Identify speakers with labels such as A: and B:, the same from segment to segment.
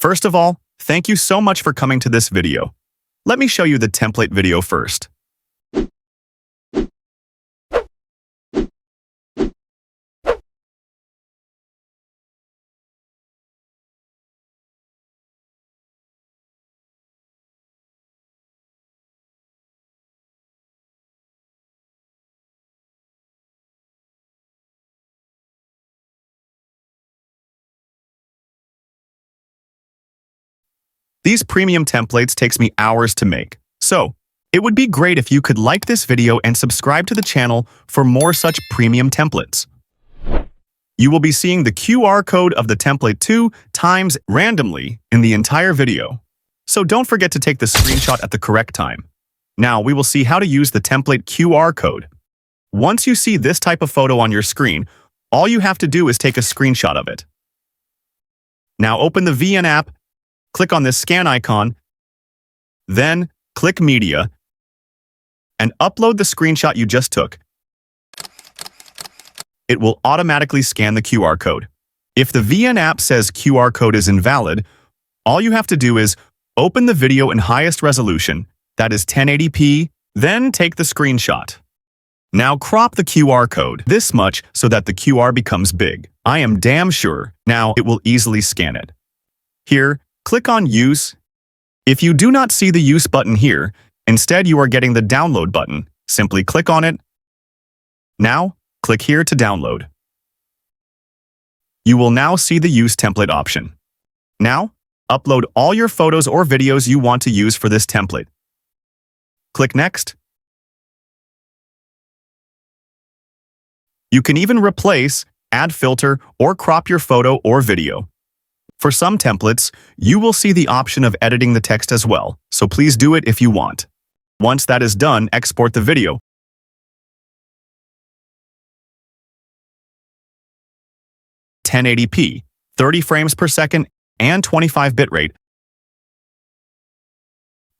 A: First of all, thank you so much for coming to this video. Let me show you the template video first. These premium templates takes me hours to make, so it would be great if you could like this video and subscribe to the channel for more such premium templates. You will be seeing the QR code of the template 2 times randomly in the entire video, so don't forget to take the screenshot at the correct time. Now we will see how to use the template QR code. Once you see this type of photo on your screen, all you have to do is take a screenshot of it. Now open the VN app. Click on this scan icon, then click Media, and upload the screenshot you just took. It will automatically scan the QR code. If the VN app says QR code is invalid, all you have to do is open the video in highest resolution, that is 1080p, then take the screenshot. Now crop the QR code this much so that the QR becomes big. I am damn sure now it will easily scan it. Here, click on Use. If you do not see the Use button here, instead you are getting the Download button. Simply click on it. Now, click here to download. You will now see the Use template option. Now, upload all your photos or videos you want to use for this template. Click Next. You can even replace, add filter, or crop your photo or video. For some templates, you will see the option of editing the text as well, so please do it if you want. Once that is done, export the video. (1080p), 30 frames per second, and 25 bitrate.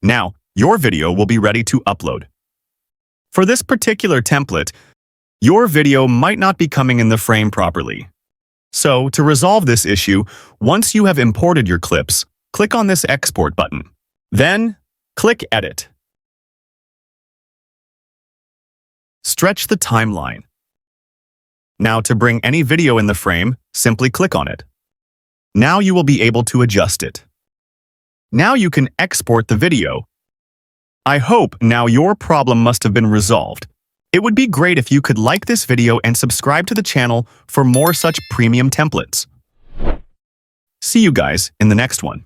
A: Now, your video will be ready to upload. For this particular template, your video might not be coming in the frame properly. So, to resolve this issue, once you have imported your clips, click on this Export button. Then, click Edit. Stretch the timeline. Now, to bring any video in the frame, simply click on it. Now you will be able to adjust it. Now you can export the video. I hope now your problem must have been resolved. It would be great if you could like this video and subscribe to the channel for more such premium templates. See you guys in the next one.